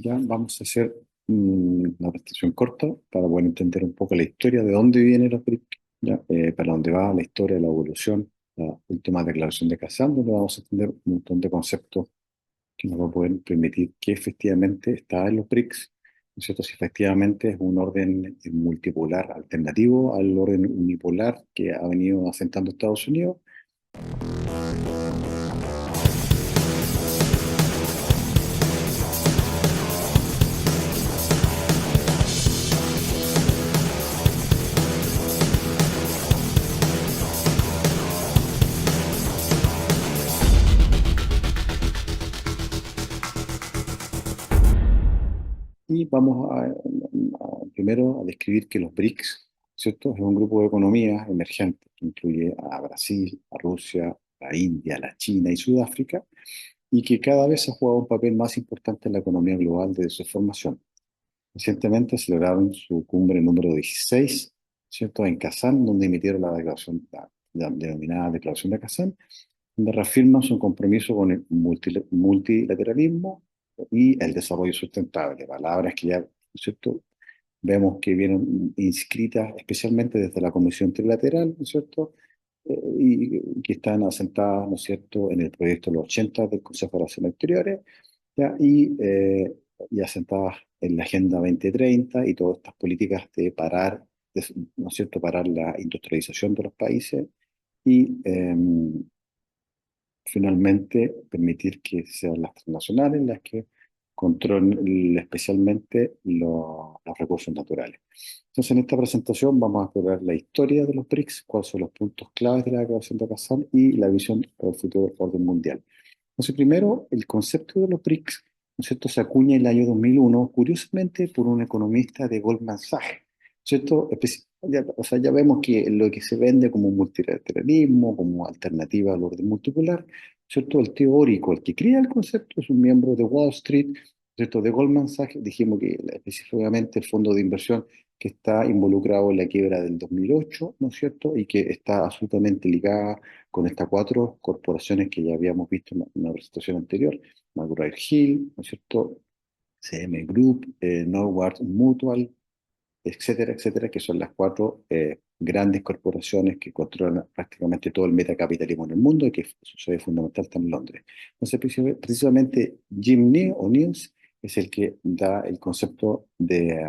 Ya vamos a hacer una presentación corta para poder entender un poco la historia de dónde viene los BRIC, ya, para dónde va la historia de la evolución, la última declaración de Kazán, donde vamos a entender un montón de conceptos que nos va a poder permitir que efectivamente está en los BRICS, ¿no es cierto? Si efectivamente es un orden multipolar alternativo al orden unipolar que ha venido asentando Estados Unidos. Y vamos primero a describir que los BRICS, ¿cierto? Es un grupo de economías emergentes que incluye a Brasil, a Rusia, a India, la China y Sudáfrica, y que cada vez ha jugado un papel más importante en la economía global desde su formación. Recientemente celebraron su cumbre número 16, ¿cierto? En Kazán, donde emitieron la declaración, la denominada Declaración de Kazán, donde reafirman su compromiso con el multilateralismo y el desarrollo sustentable, palabras que ya, ¿no es cierto?, vemos que vienen inscritas especialmente desde la Comisión Trilateral, ¿no es cierto?, y que están asentadas, ¿no es cierto?, en el proyecto de los 80 del Consejo de Relaciones Exteriores, ¿ya? Y asentadas en la Agenda 2030 y todas estas políticas de parar, ¿no es cierto?, parar la industrialización de los países y finalmente permitir que sean las transnacionales las que controlen especialmente los recursos naturales. Entonces, en esta presentación vamos a explorar la historia de los BRICS, cuáles son los puntos claves de la declaración de Kazán y la visión para el futuro del orden mundial. Entonces, primero, el concepto de los BRICS, ¿no es cierto?, se acuña en el año 2001, curiosamente por un economista de Goldman Sachs, ¿cierto? O sea, ya vemos que lo que se vende como multilateralismo, como alternativa al orden multipolar, ¿cierto? El teórico, el que crea el concepto, es un miembro de Wall Street, ¿cierto? De Goldman Sachs. Dijimos que específicamente el fondo de inversión que está involucrado en la quiebra del 2008, ¿no es cierto? Y que está absolutamente ligada con estas cuatro corporaciones que ya habíamos visto en una presentación anterior: McGraw Hill, ¿no es cierto?, CM Group, Norward Mutual, etcétera, etcétera, que son las cuatro grandes corporaciones que controlan prácticamente todo el metacapitalismo en el mundo y que su sede fundamental está en Londres. Entonces, precisamente Jim Neal, o Niels, es el que da el concepto de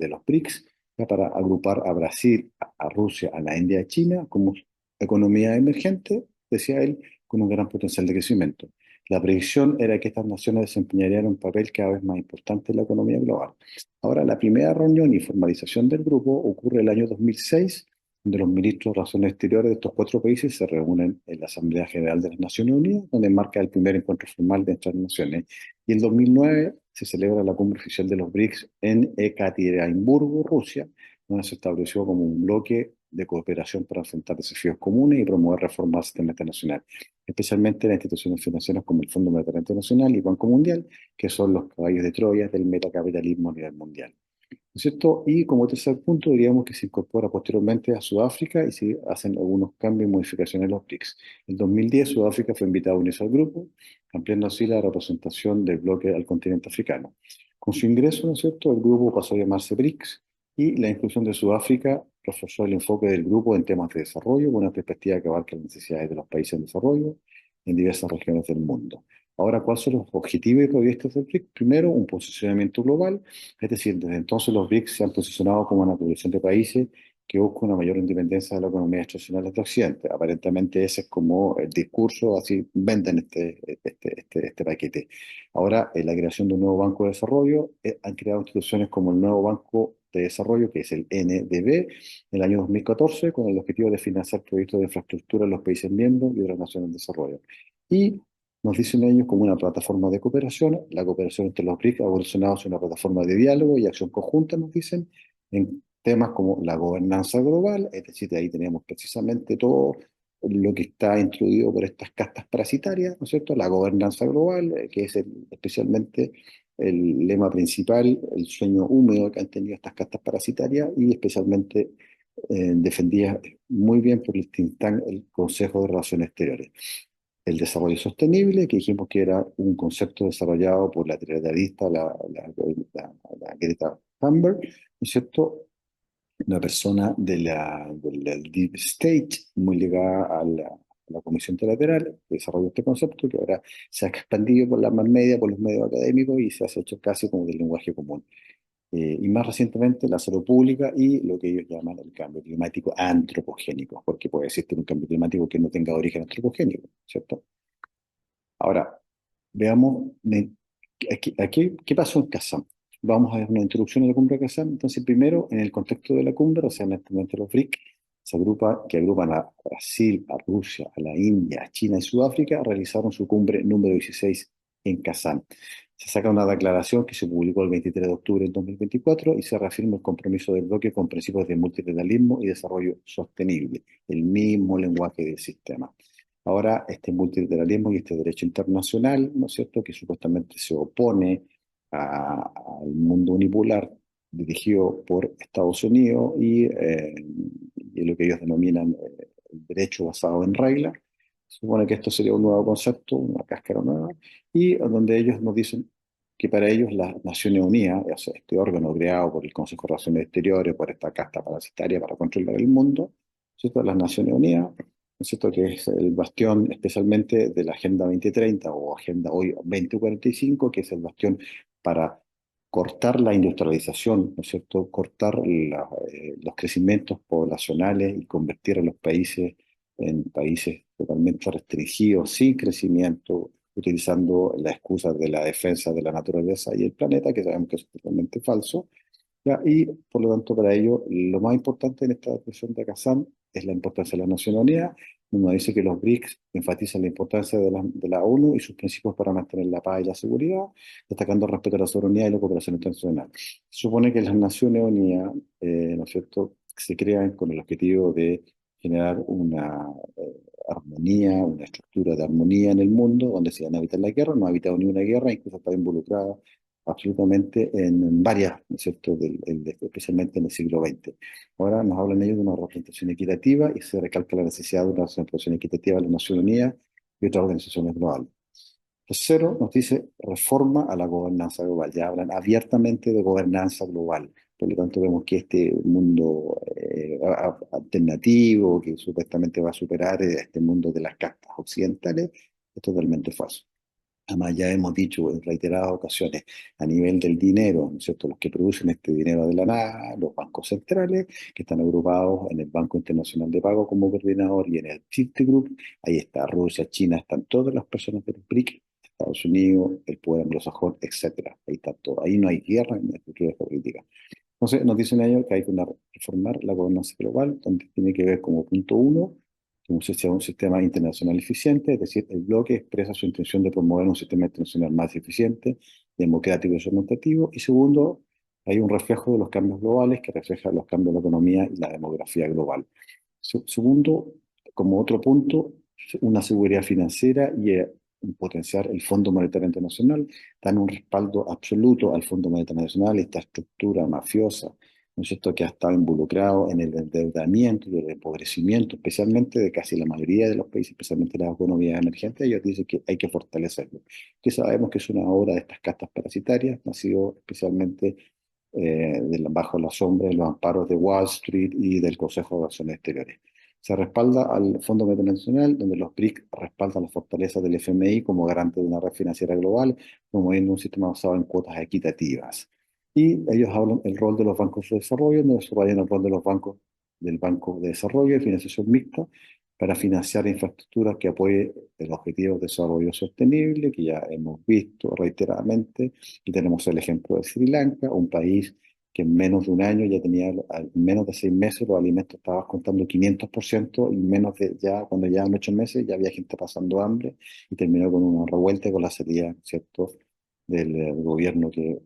los BRICS, ya, para agrupar a Brasil, a Rusia, a la India y a China como economía emergente, decía él, con un gran potencial de crecimiento. La predicción era que estas naciones desempeñarían un papel cada vez más importante en la economía global. Ahora, la primera reunión y formalización del grupo ocurre el año 2006, donde los ministros de Relaciones Exteriores de estos cuatro países se reúnen en la Asamblea General de las Naciones Unidas, donde marca el primer encuentro formal de estas naciones. Y en 2009 se celebra la cumbre oficial de los BRICS en Ekaterimburgo, Rusia, donde se estableció como un bloque de cooperación para enfrentar desafíos comunes y promover reformas al sistema internacional, especialmente en las instituciones financieras como el Fondo Monetario Internacional y Banco Mundial, que son los caballos de Troya del metacapitalismo a nivel mundial. ¿No es cierto? Y como tercer punto, diríamos que se incorpora posteriormente a Sudáfrica y se hacen algunos cambios y modificaciones en los BRICS. En 2010, Sudáfrica fue invitada a unirse al grupo, ampliando así la representación del bloque al continente africano. Con su ingreso, ¿no es cierto?, el grupo pasó a llamarse BRICS, y la inclusión de Sudáfrica reforzó el enfoque del grupo en temas de desarrollo, con una perspectiva que abarca las necesidades de los países en desarrollo en diversas regiones del mundo. Ahora, ¿cuáles son los objetivos y proyectos del BRICS? Primero, un posicionamiento global, es decir, desde entonces los BRICS se han posicionado como una coalición de países que busca una mayor independencia de la economía tradicional de Occidente. Aparentemente ese es como el discurso, así venden este paquete. Ahora, en la creación de un nuevo Banco de Desarrollo, han creado instituciones como el nuevo Banco de Desarrollo, que es el NDB, en el año 2014, con el objetivo de financiar proyectos de infraestructura en los países miembros y otras naciones en desarrollo. Y nos dicen ellos como una plataforma de cooperación. La cooperación entre los BRICS ha evolucionado hacia una plataforma de diálogo y acción conjunta, nos dicen, en temas como la gobernanza global, es decir, ahí tenemos precisamente todo lo que está introducido por estas castas parasitarias, ¿no es cierto? La gobernanza global, que es especialmente el lema principal, el sueño húmedo que han tenido estas castas parasitarias, y especialmente defendidas muy bien por el think tank, el Consejo de Relaciones Exteriores. el desarrollo sostenible, que dijimos que era un concepto desarrollado por la trilateralista, la Greta Thunberg, ¿no es cierto? Una persona del Deep State, muy ligada a la Comisión Trilateral, que desarrolló este concepto, que ahora se ha expandido por la más media, por los medios académicos y se ha hecho casi como del lenguaje común. Y más recientemente la salud pública y lo que ellos llaman el cambio climático antropogénico, porque puede existir un cambio climático que no tenga origen antropogénico, ¿cierto? Ahora, veamos qué pasó en Kazán. Vamos a ver una introducción a la cumbre de Kazán. Entonces, primero, en el contexto de la cumbre, o sea, en este momento los BRIC, que agrupan a Brasil, a Rusia, a la India, a China y Sudáfrica, realizaron su cumbre número 16 en Kazán. Se saca una declaración que se publicó el 23 de octubre del 2024 y se reafirma el compromiso del bloque con principios de multilateralismo y desarrollo sostenible, el mismo lenguaje del sistema. Ahora, este multilateralismo y este derecho internacional, ¿no es cierto?, que supuestamente se opone al mundo unipolar dirigido por Estados Unidos y lo que ellos denominan el derecho basado en reglas. Se supone que esto sería un nuevo concepto, una cáscara nueva, y donde ellos nos dicen que para ellos las Naciones Unidas, o sea, este órgano creado por el Consejo de Relaciones Exteriores, por esta casta parasitaria para controlar el mundo, ¿cierto? Las Naciones Unidas, ¿no es cierto?, que es el bastión especialmente de la Agenda 2030 o Agenda hoy 2045, que es el bastión para cortar la industrialización, ¿no es cierto?, cortar los crecimientos poblacionales y convertir a los países en países totalmente restringidos, sin crecimiento, utilizando la excusa de la defensa de la naturaleza y el planeta, que sabemos que es totalmente falso. ¿Ya? Y por lo tanto, para ello, lo más importante en esta decisión de Kazán es la importancia de la Naciones Unidas. Uno dice que los BRICS enfatizan la importancia de la ONU y sus principios para mantener la paz y la seguridad, destacando el respeto a la soberanía y la cooperación internacional. Se supone que las Naciones Unidas, ¿no es cierto?, se crean con el objetivo de generar una armonía, una estructura de armonía en el mundo, donde se van a evitar la guerra, no ha evitado ni una guerra, incluso está involucrada absolutamente en varias, ¿no es cierto?, especialmente en el siglo XX. Ahora nos hablan ellos de una representación equitativa y se recalca la necesidad de una representación equitativa de las Naciones Unidas y otras organizaciones globales. Tercero, nos dice reforma a la gobernanza global. Ya hablan abiertamente de gobernanza global. Por lo tanto, vemos que este mundo alternativo, que supuestamente va a superar este mundo de las castas occidentales, es totalmente falso. Además, ya hemos dicho en reiteradas ocasiones, a nivel del dinero, ¿no es cierto?, los que producen este dinero de la nada, los bancos centrales, que están agrupados en el Banco Internacional de Pago como coordinador y en el Citigroup, ahí está Rusia, China, están todas las personas del BRIC, Estados Unidos, el poder anglosajón, etcétera. Ahí está todo. Ahí no hay guerra, no hay cultura política. Entonces, nos dicen ellos que hay que reformar la gobernanza global, donde tiene que ver como punto uno, que sea un sistema internacional eficiente, es decir, el bloque expresa su intención de promover un sistema internacional más eficiente, democrático y representativo. Y segundo, hay un reflejo de los cambios globales que refleja los cambios de la economía y la demografía global. Segundo, como otro punto, una seguridad financiera y potenciar el Fondo Monetario Internacional, dan un respaldo absoluto al Fondo Monetario Internacional, esta estructura mafiosa, ¿no es cierto?, que ha estado involucrado en el endeudamiento y el empobrecimiento, especialmente de casi la mayoría de los países, especialmente las economías emergentes. Ellos dicen que hay que fortalecerlo, que sabemos que es una obra de estas castas parasitarias, nacido especialmente bajo la sombra de los amparos de Wall Street y del Consejo de Relaciones Exteriores. Se respalda al Fondo Monetario Internacional, donde los BRIC respaldan la fortaleza del FMI como garante de una red financiera global, promoviendo un sistema basado en cuotas equitativas. Y ellos hablan del rol de los bancos de desarrollo, donde subrayan el rol de los bancos del Banco de Desarrollo y Financiación Mixta para financiar infraestructuras que apoyen el objetivo de desarrollo sostenible, que ya hemos visto reiteradamente, y tenemos el ejemplo de Sri Lanka, un país que en menos de un año ya tenía, en menos de 6 meses, los alimentos estaban contando 500%, y menos de ya, cuando ya en 8 meses, ya había gente pasando hambre, y terminó con una revuelta y con la salida, ¿cierto?, del gobierno de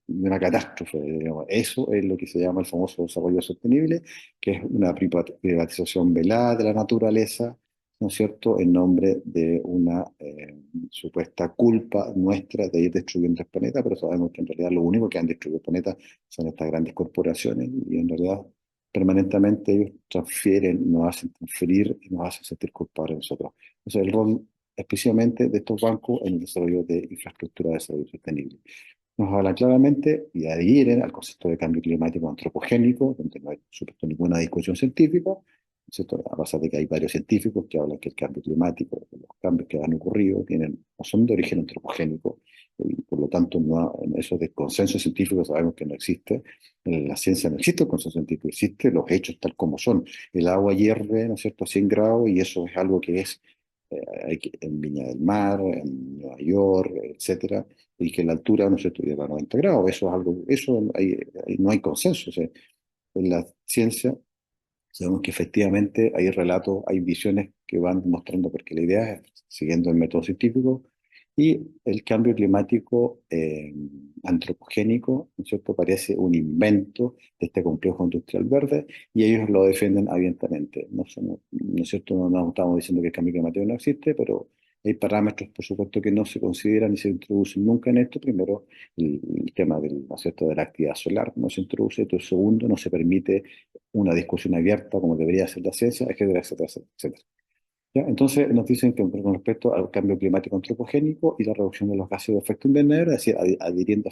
una catástrofe, digamos. Eso es lo que se llama el famoso desarrollo sostenible, que es una privatización velada de la naturaleza, ¿no es cierto?, en nombre de una supuesta culpa nuestra de ir destruyendo el planeta, pero sabemos que en realidad lo único que han destruido el planeta son estas grandes corporaciones, y en realidad permanentemente ellos transfieren, nos hacen transferir y nos hacen sentir culpables a nosotros. Entonces, el rol especialmente de estos bancos en el desarrollo de infraestructura de desarrollo sostenible. Nos hablan claramente y adhieren al concepto de cambio climático antropogénico, donde no hay, por supuesto, ninguna discusión científica, ¿no es cierto? A pesar de que hay varios científicos que hablan que el cambio climático, los cambios que han ocurrido, tienen, no son de origen antropogénico, y por lo tanto, no, en eso de consenso científico sabemos que no existe. En la ciencia no existe el consenso científico, existe los hechos tal como son. El agua hierve, ¿no es cierto?, a 100 grados, y eso es algo que es en Viña del Mar, en Nueva York, etcétera, y que la altura no se estudia a 90 grados. Eso es algo, eso no hay consenso. O sea, en la ciencia sabemos que efectivamente hay relatos, hay visiones que van mostrando, porque la idea es, siguiendo el método científico, y el cambio climático antropogénico, ¿no es cierto?, parece un invento de este complejo industrial verde, y ellos lo defienden abiertamente. No, no es cierto, no estamos diciendo que el cambio climático no existe, pero hay parámetros, por supuesto, que no se consideran ni se introducen nunca en esto. Primero, el tema del, ¿no es cierto?, de la actividad solar no se introduce. Entonces, segundo, no se permite una discusión abierta como debería ser la ciencia, etcétera, etcétera, etcétera, etcétera. ¿Ya? Entonces nos dicen que con respecto al cambio climático antropogénico y la reducción de los gases de efecto invernadero, es decir, adhiriendo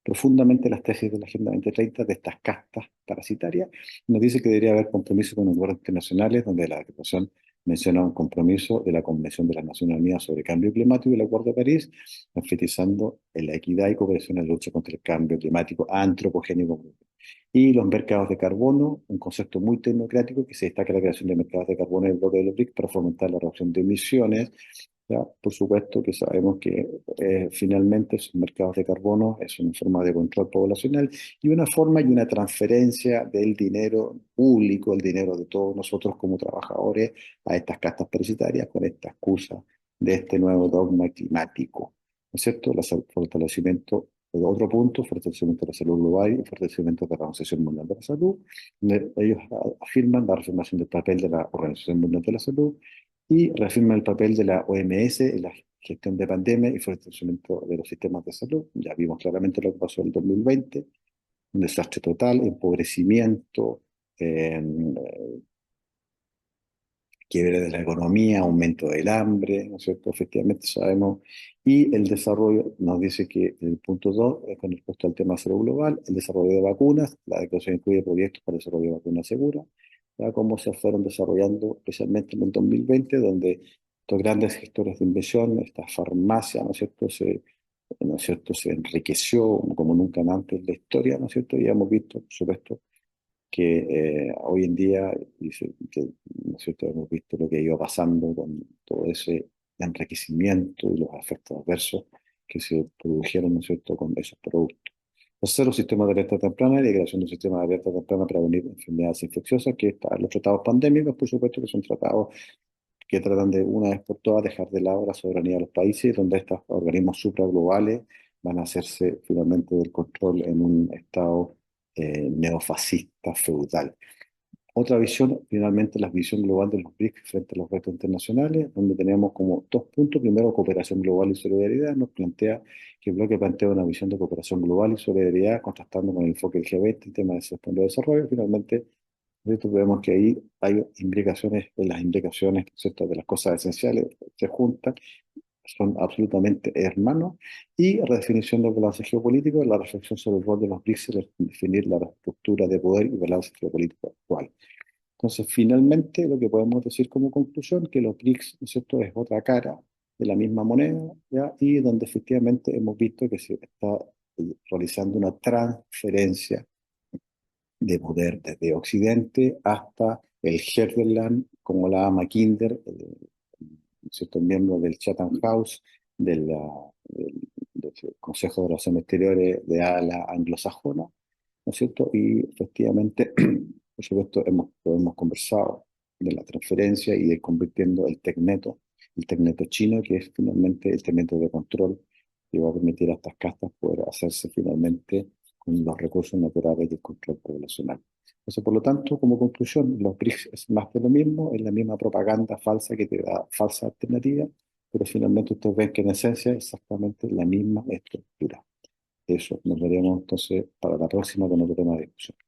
profundamente las tesis de la Agenda 2030 de estas castas parasitarias, nos dice que debería haber compromiso con acuerdos internacionales, donde la declaración menciona un compromiso de la Convención de las Naciones Unidas sobre Cambio Climático y el Acuerdo de París, enfatizando en la equidad y cooperación en la lucha contra el cambio climático antropogénico. Y los mercados de carbono, un concepto muy tecnocrático que se destaca la creación de mercados de carbono en el bloque de los BRICS para fomentar la reducción de emisiones. Ya, por supuesto que sabemos que finalmente esos mercados de carbono es una forma de control poblacional y una forma y una transferencia del dinero público, el dinero de todos nosotros como trabajadores a estas castas parasitarias con esta excusa de este nuevo dogma climático. ¿No es cierto? El fortalecimiento, otro punto, fortalecimiento de la salud global y fortalecimiento de la Organización Mundial de la Salud. Ellos afirman la reafirmación del papel de la Organización Mundial de la Salud y reafirma el papel de la OMS en la gestión de pandemia y fortalecimiento de los sistemas de salud. Ya vimos claramente lo que pasó en el 2020, un desastre total, empobrecimiento, eh, quiebre de la economía, aumento del hambre, ¿no es cierto? Efectivamente sabemos. Y el desarrollo, nos dice que el punto 2, con respecto al tema de salud global, el desarrollo de vacunas, la declaración incluye proyectos para el desarrollo de vacunas seguras, ya cómo se fueron desarrollando, especialmente en el 2020, donde estos grandes gestores de inversión, esta farmacia, ¿no es cierto?, ¿no es cierto?, se enriqueció como nunca antes en la historia, ¿no es cierto? Y hemos visto, por supuesto, que hoy en día, ¿no es cierto?, hemos visto lo que ha ido pasando con todo ese enriquecimiento y los efectos adversos que se produjeron, ¿no es cierto?, con esos productos. Tercero, sistemas de alerta temprana y la creación de un sistema de alerta temprana para prevenir enfermedades infecciosas, que están los tratados pandémicos, por supuesto, que son tratados que tratan de una vez por todas dejar de lado la soberanía de los países, donde estos organismos supraglobales van a hacerse finalmente del control en un estado neofascista feudal. Otra visión, finalmente, la visión global de los BRICS frente a los retos internacionales, donde tenemos como dos puntos. Primero, cooperación global y solidaridad. Nos plantea que el bloque plantea una visión de cooperación global y solidaridad, contrastando con el enfoque del G20, el tema de sostenible desarrollo. Finalmente, nosotros vemos que ahí hay implicaciones, en las implicaciones, ¿cierto?, de las cosas esenciales se juntan, son absolutamente hermanos, y redefinición del balance geopolítico, la reflexión sobre el rol de los BRICS y definir la estructura de poder y balance geopolítico actual. Entonces, finalmente, lo que podemos decir como conclusión, que los BRICS, ¿no es cierto?, es otra cara de la misma moneda, ¿ya? Y donde efectivamente hemos visto que se está realizando una transferencia de poder desde Occidente hasta el Herderland, como la ama Kinder, ciertos miembros del Chatham House, del Consejo de Relaciones Exteriores de ala anglosajona, ¿no es cierto? Y efectivamente, por supuesto, hemos conversado de la transferencia y de convirtiendo el tecneto chino, que es finalmente el tecneto de control que va a permitir a estas castas poder hacerse finalmente con los recursos naturales y el control poblacional. Entonces, por lo tanto, como conclusión, los BRICS es más de lo mismo, es la misma propaganda falsa que te da falsa alternativa, pero finalmente ustedes ven que en esencia es exactamente la misma estructura. Eso, nos veremos entonces para la próxima con otro tema de discusión.